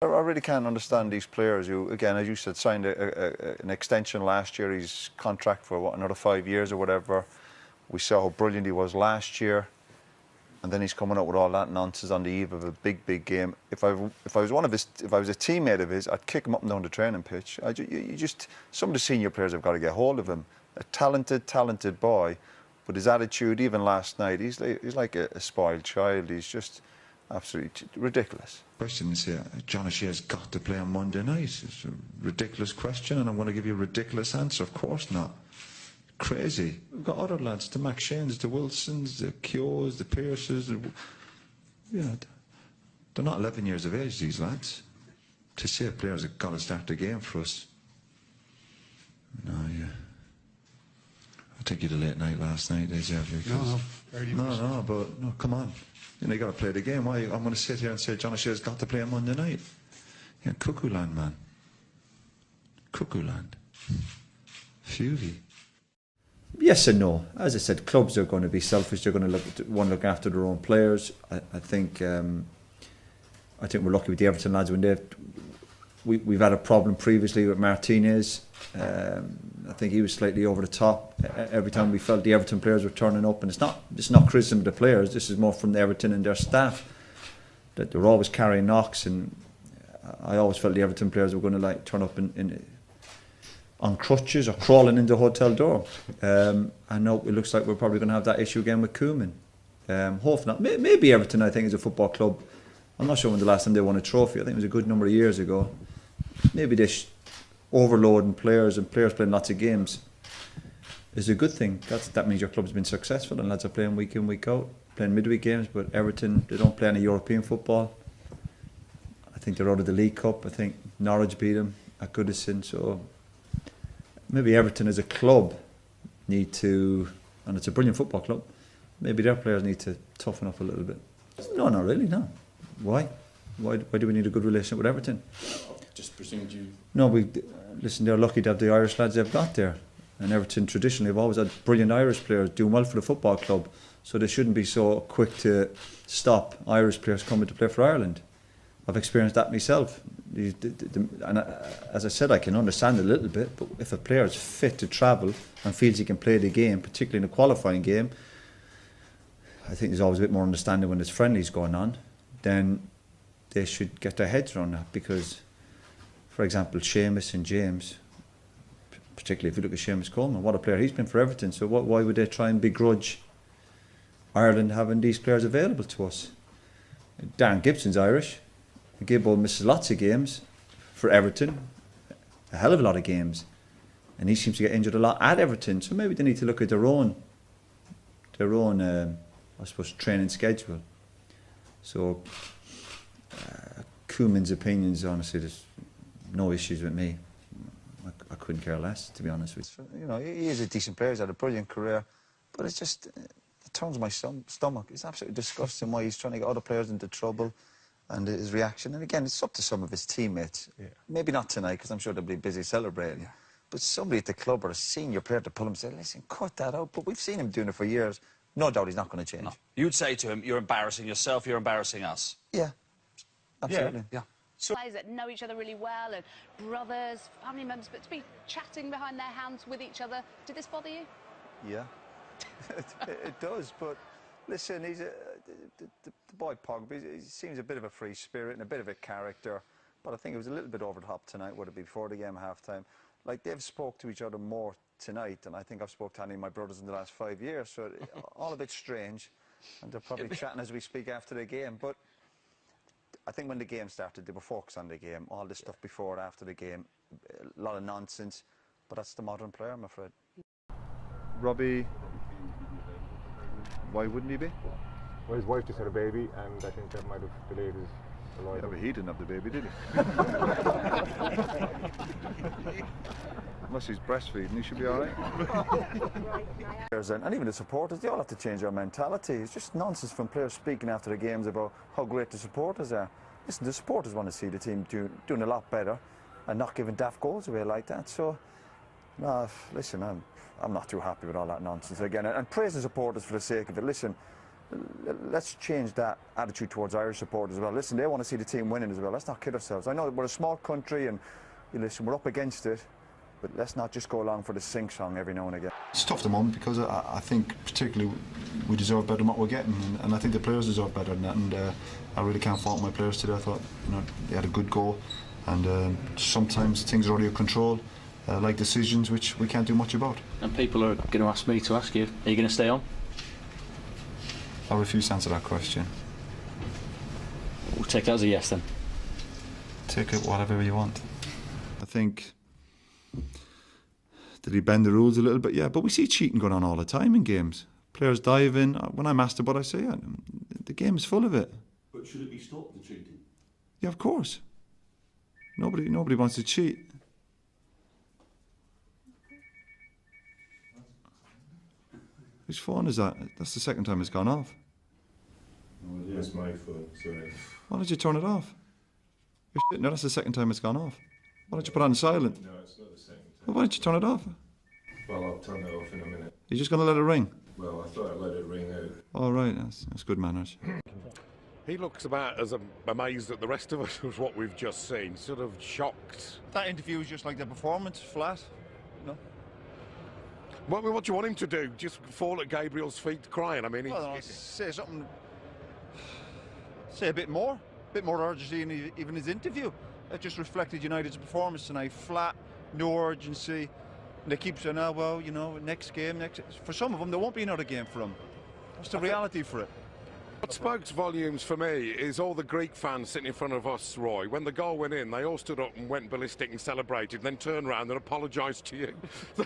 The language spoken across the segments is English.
I really can't understand these players who, again, as you said, signed an extension last year. His contract for what, another 5 years or whatever. We saw how brilliant he was last year, and then he's coming out with all that nonsense on the eve of a big game. If I was a teammate of his, I'd kick him up and down the training pitch. Some of the senior players have got to get hold of him. A talented boy, but his attitude, even last night, he's like a spoiled child. He's just absolutely ridiculous. Question is here, John O'Shea's got to play on Monday night. It's a ridiculous question, and I'm going to give you a ridiculous answer. Of course not. Crazy. We've got other lads, the McShanes, the Wilsons, the Keoghs, the Pearces. They're not 11 years of age, these lads. To say players have got to start the game for us. No, yeah. I think you had a late night last night, did you? No, but no, come on. You got to play the game. Why? I'm going to sit here and say John O'Shea's got to play on Monday night. Yeah, cuckoo land, man. Cuckoo land. Fuvey. Yes and no. As I said, clubs are going to be selfish. They're going to want to look after their own players. I think we're lucky with the Everton lads when we've had a problem previously with Martinez. I think he was slightly over the top every time we felt the Everton players were turning up, and it's not criticism of the players. This is more from the Everton and their staff that they're always carrying knocks, and I always felt the Everton players were going to turn up on crutches or crawling into the hotel door. I know it looks like we're probably going to have that issue again with Koeman. Hopefully not. Maybe Everton, I think, is a football club. I'm not sure when the last time they won a trophy. I think it was a good number of years ago. Maybe this overloading players and players playing lots of games is a good thing. That means your club's been successful and lads are playing week in, week out, playing midweek games. But Everton, they don't play any European football. I think they're out of the League Cup. I think Norwich beat them at Goodison. So maybe Everton as a club need to, and it's a brilliant football club, maybe their players need to toughen up a little bit. No, not really, no. Why? Why do we need a good relationship with Everton? Just presumed you... No, listen, they're lucky to have the Irish lads they've got there. And Everton traditionally have always had brilliant Irish players doing well for the football club. So they shouldn't be so quick to stop Irish players coming to play for Ireland. I've experienced that myself. And as I said, I can understand a little bit, but if a player is fit to travel and feels he can play the game, particularly in a qualifying game, I think there's always a bit more understanding when there's friendlies going on, then they should get their heads around that. Because, for example, Seamus and James, particularly if you look at Seamus Coleman, what a player he's been for Everton. So why would they try and begrudge Ireland having these players available to us? Darren Gibson's Irish. Gibbo misses lots of games for Everton, a hell of a lot of games, and he seems to get injured a lot at Everton. So maybe they need to look at their own, I suppose, training schedule. So Koeman's opinions, honestly, there's no issues with me. I couldn't care less, to be honest with you. He is a decent player. He's had a brilliant career, but it's just, it turns my stomach. It's absolutely disgusting why he's trying to get other players into trouble. And his reaction, and again, it's up to some of his teammates. Yeah. Maybe not tonight, because I'm sure they'll be busy celebrating. Yeah. But somebody at the club or a senior player to pull him and say, listen, cut that out. But we've seen him doing it for years. No doubt he's not going to change. No. You'd say to him, you're embarrassing yourself, you're embarrassing us. Yeah, absolutely. Yeah. So players that know each other really well, and brothers, family members, but to be chatting behind their hands with each other, did this bother you? Yeah, it does, but... Listen, he's the boy Pogba, he seems a bit of a free spirit and a bit of a character, but I think it was a little bit over the top tonight, would it be, before the game half-time. Like, they've spoke to each other more tonight than I think I've spoke to any of my brothers in the last 5 years, so all a bit strange, and they're probably chatting as we speak after the game. But I think when the game started, they were focused on the game, all this stuff before and after the game, a lot of nonsense, but that's the modern player, I'm afraid. Robbie... Why wouldn't he be? Well, his wife just had a baby, and I think that might have delayed his arrival. Yeah, but he didn't have the baby, did he? Unless he's breastfeeding, he should be all right. And even the supporters, they all have to change their mentality. It's just nonsense from players speaking after the games about how great the supporters are. Listen, the supporters want to see the team doing a lot better and not giving daft goals away like that. So, no, listen, I'm not too happy with all that nonsense again. And praising supporters for the sake of it. Listen, let's change that attitude towards Irish supporters as well. Listen, they want to see the team winning as well. Let's not kid ourselves. I know we're a small country and listen, we're up against it, but let's not just go along for the sing-song every now and again. It's tough at the moment because I think particularly we deserve better than what we're getting, and I think the players deserve better than that, and I really can't fault my players today. I thought they had a good goal, and sometimes things are out of your control, like decisions which we can't do much about. And people are going to ask me to ask you, are you going to stay on? I refuse to answer that question. We'll take that as a yes then. Take it whatever you want. I think, did he bend the rules a little bit? Yeah, but we see cheating going on all the time in games. Players dive in. When I'm asked about it, I say, yeah, the game is full of it. But should it be stopped, the cheating? Yeah, of course. Nobody wants to cheat. Whose phone is that? That's the second time it's gone off. Oh, yeah. That's my phone, sorry. Why did you turn it off? You're sitting there, that's the second time it's gone off. Why don't you put it on silent? No, it's not the second time. Well, why don't you turn it off? Well, I'll turn it off in a minute. You're just going to let it ring? Well, I thought I'd let it ring out. All right, that's good manners. He looks about as amazed at the rest of us as what we've just seen, sort of shocked. That interview was just like the performance, flat. No. What do you want him to do? Just fall at Gabriel's feet crying? I mean, Well, say something. Say a bit more urgency in even his interview. It just reflected United's performance tonight. Flat, no urgency. And they keep saying, oh, well, you know, next game, next. For some of them, there won't be another game for them. That's the reality for it. What spoke volumes for me is all the Greek fans sitting in front of us, Roy. When the goal went in, they all stood up and went ballistic and celebrated, then turned around and apologised to you.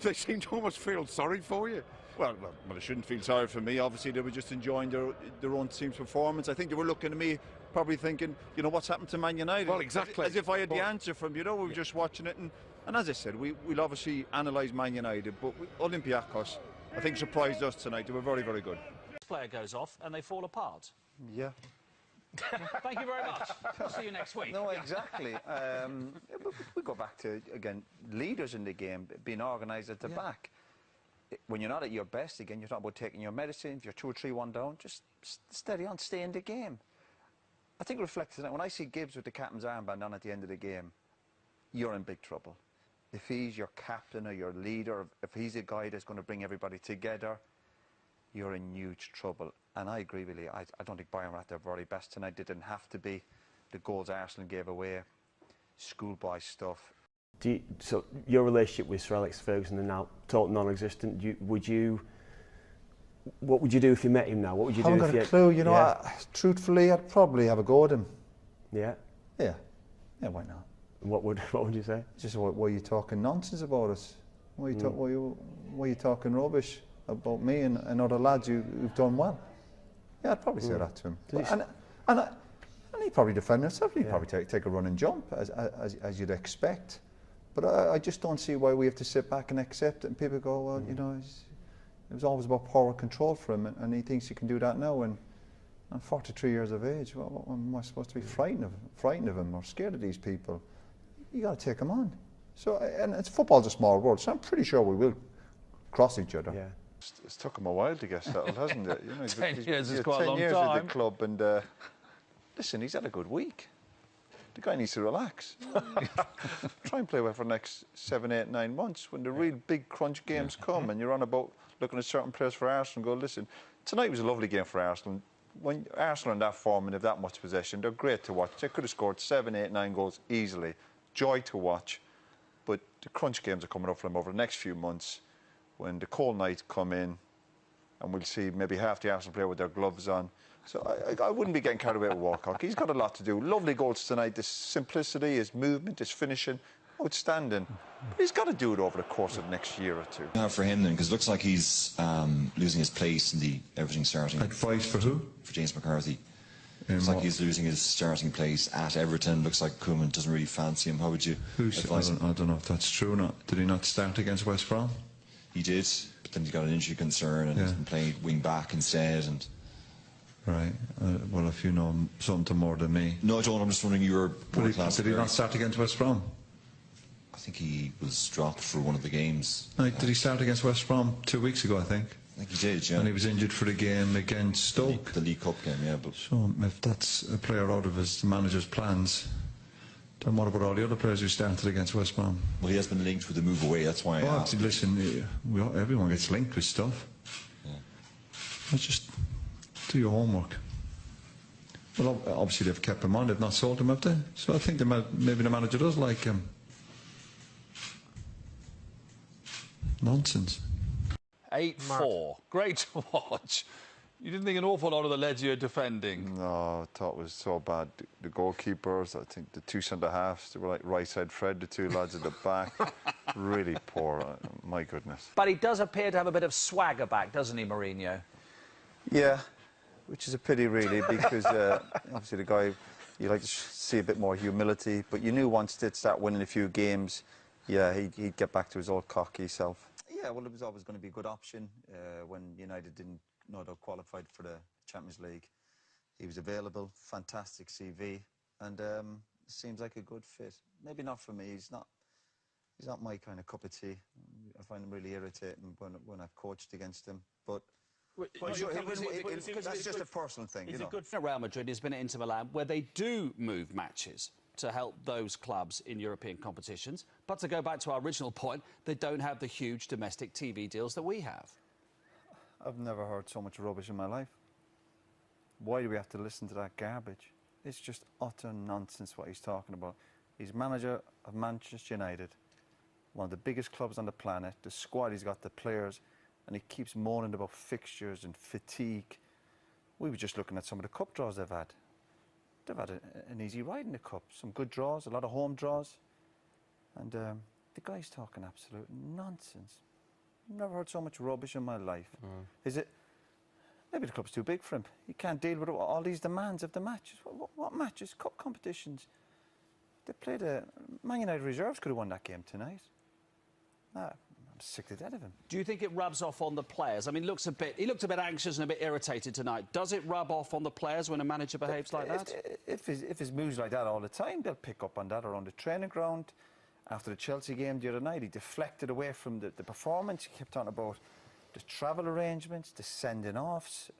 They seem to almost feel sorry for you. Well, they shouldn't feel sorry for me. Obviously, they were just enjoying their own team's performance. I think they were looking at me, probably thinking, you know, what's happened to Man United? Well, exactly. As if I had the answer from, you know, we were just watching it. And as I said, we'll obviously analyse Man United, but Olympiacos, I think, surprised us tonight. They were very, very good. Player goes off and they fall apart. Yeah. Thank you very much. See you next week. No, exactly. We go back to, again, leaders in the game being organised at the back. When you're not at your best, again, you're talking about taking your medicine. If you're 2 or 3-1 down, just steady on, stay in the game. I think it reflects tonight. When I see Gibbs with the captain's armband on at the end of the game, you're in big trouble. If he's your captain or your leader, if he's a guy that's going to bring everybody together, you're in huge trouble. And I agree with you. I don't think Bayern were at their very best tonight. They didn't have to be. The goals Arsenal gave away, schoolboy stuff. So your relationship with Sir Alex Ferguson is now total non-existent. What would you do if you met him now? What would you do? I haven't got a clue. You know, truthfully, I'd probably have a go at him. Yeah. Yeah. Yeah. Why not? What would you say? Just why are you talking nonsense about us? Why are you talking rubbish about me and other lads who've done well? Yeah, I'd probably say that to him. And he'd probably defend himself. He'd probably take a run and jump as you'd expect. But I just don't see why we have to sit back and accept it. And people go, well, you know, it was always about power control for him, and he thinks he can do that now. And I'm 43 years of age. What am I supposed to be frightened of him or scared of these people? You got to take him on. So, and football's a small world, so I'm pretty sure we will cross each other. Yeah. It's took him a while to get settled, hasn't it? You know, 10 years is quite a long 10 years time. at the club, and listen, he's had a good week. The guy needs to relax. Try and play well for the next 7, 8, 9 months. When the real big crunch games come, and you're on about looking at certain players for Arsenal, and go, listen, tonight was a lovely game for Arsenal. When Arsenal in that form and have that much possession, they're great to watch. They could have scored 7, 8, 9 goals easily. Joy to watch. But the crunch games are coming up for them over the next few months. When the cold nights come in, and we'll see maybe half the Arsenal player with their gloves on. So I wouldn't be getting carried away with Walcott. He's got a lot to do. Lovely goals tonight. His simplicity, his movement, his finishing, outstanding. But he's got to do it over the course of the next year or two. Now for him then, because it looks like he's losing his place in the everything starting. Advice for who? For James McCarthy. Looks like he's losing his starting place at Everton. Looks like Koeman doesn't really fancy him. How would you advise him? I don't know if that's true or not. Did he not start against West Brom? He did, but then he got an injury concern and he's been playing wing back instead. And right. Well, if you know something more than me. No, I don't. I'm just wondering. You were did he not start against West Brom? I think he was dropped for one of the games. Did he start against West Brom 2 weeks ago? I think. I think he did, yeah. And he was injured for the game against Stoke. The League Cup game, yeah. But So if that's a player out of his manager's plans, then what about all the other players who started against West Brom? Well, he has been linked with the move away, that's why I asked. Listen, everyone gets linked with stuff. Yeah. Let's just do your homework. Well, obviously they've kept him on, they've not sold him, have they? So I think maybe the manager does like him. Nonsense. 8-4. Great to watch. You didn't think an awful lot of the leads you're defending? No, I thought it was so bad. The goalkeepers, I think the two centre-halves, they were like right-side Fred, the two lads at the back. Really poor, my goodness. But he does appear to have a bit of swagger back, doesn't he, Mourinho? Yeah, which is a pity, really, because obviously the guy, you like to see a bit more humility, but you knew once they'd start winning a few games, yeah, he'd get back to his old cocky self. Yeah, well, it was always going to be a good option when United didn't know they'd qualified for the Champions League. He was available, fantastic CV, and seems like a good fit. Maybe not for me. He's not my kind of cup of tea. I find him really irritating when I've coached against him. But that's just a personal thing. Is it good for Real Madrid? He's been at Inter Milan, where they do move matches to help those clubs in European competitions. But to go back to our original point, they don't have the huge domestic TV deals that we have. I've never heard so much rubbish in my life. Why do we have to listen to that garbage? It's just utter nonsense what he's talking about. He's manager of Manchester United, one of the biggest clubs on the planet. The squad, he's got the players, and he keeps moaning about fixtures and fatigue. We were just looking at some of the cup draws they've had. They've had an easy ride in the cup. Some good draws, a lot of home draws. And the guy's talking absolute nonsense. Never heard so much rubbish in my life. Is it? Maybe the club's too big for him. He can't deal with all these demands of the matches. What matches? Cup competitions. They played Man United reserves could have won that game tonight. Nah, I'm sick to death of him. Do you think it rubs off on the players? I mean, he looked a bit anxious and a bit irritated tonight. Does it rub off on the players when a manager behaves like that? If his moves like that all the time, they'll pick up on that around the training ground. After the Chelsea game the other night, he deflected away from the performance. He kept talking about the travel arrangements, the sending offs.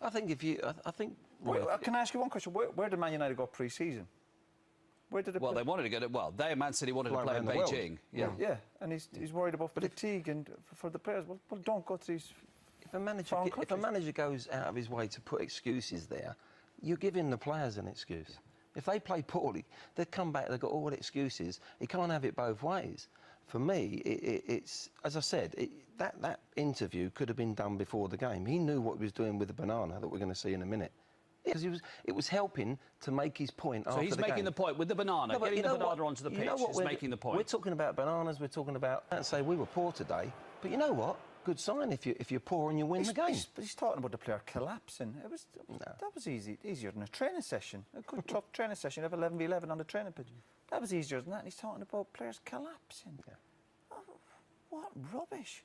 I think can I ask you one question? Where did Man United go pre-season? Where did they they wanted to go to... Well, they, Man City, wanted to play in Beijing. Yeah, and he's worried about fatigue and for the players. Well, don't go to these... If a manager goes out of his way to put excuses there, you're giving the players an excuse. Yeah. If they play poorly, they come back, they've got all the excuses. He can't have it both ways. For me, it's as I said, that interview could have been done before the game. He knew what he was doing with the banana that we're going to see in a minute. Because it was helping to make his point after the game. So he's making the point with the banana, getting the banana onto the pitch is making the point. We're talking about bananas, we're talking about... I can't say we were poor today, but you know what? Good sign if you're poor and you win the game. But he's talking about the player collapsing. That was easier than a training session. A good tough training session. You have 11v11 on the training pitch. That was easier than that. And he's talking about players collapsing. Yeah. Oh, what rubbish!